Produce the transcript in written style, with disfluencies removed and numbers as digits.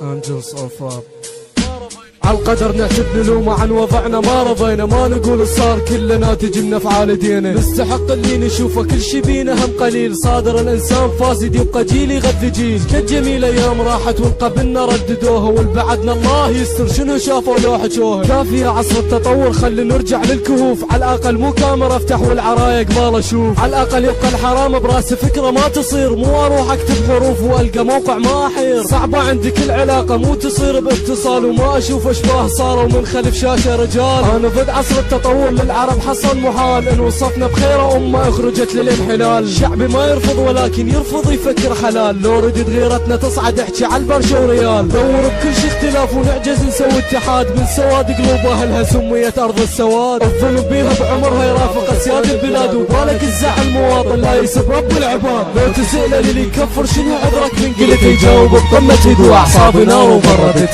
Angels of Rap. عالقدر نحسب نلومه عن وضعنا ما رضينا، ما نقول صار كله ناتج من افعال ايدينا. نستحق اللي نشوفه كل شي بينا هم قليل، صادر الانسان فاسد يبقى جيل يغذي جيل. كالجميل ايام راحت والقبلنا رددوها، والبعدنا الله يستر شنو شافوا لو حجوها. كافية عصر التطور خلي نرجع للكهوف، على الاقل مو كاميرا افتح والعرايا قبال اشوف. على الاقل يبقى الحرام براسي فكرة ما تصير، مو اروح اكتب حروف والقى موقع ما احير. صعبة عندي كل علاقة مو تصير باتصال، وما اشوف اشباه صاروا من خلف شاشة رجال. انا ضد عصر التطور للعرب حصل محال، ان وصفنا بخير امة اخرجت للانحلال. شعبي ما يرفض ولكن يرفض يفكر حلال، لو ردت غيرتنا تصعد احكي على البرشا وريال. دور بكل شي اختلاف ونعجز نسوي اتحاد، من سواد قلوب اهلها سميت ارض السواد. الظلم بيها بعمرها يرافق اسياد البلاد، وبالك الزعل مواطن لا يسب رب العباد. لو تسأل اللي يكفر شنو عذرك من قلت يجاوب بطمة يد واعصابي نار وبردت.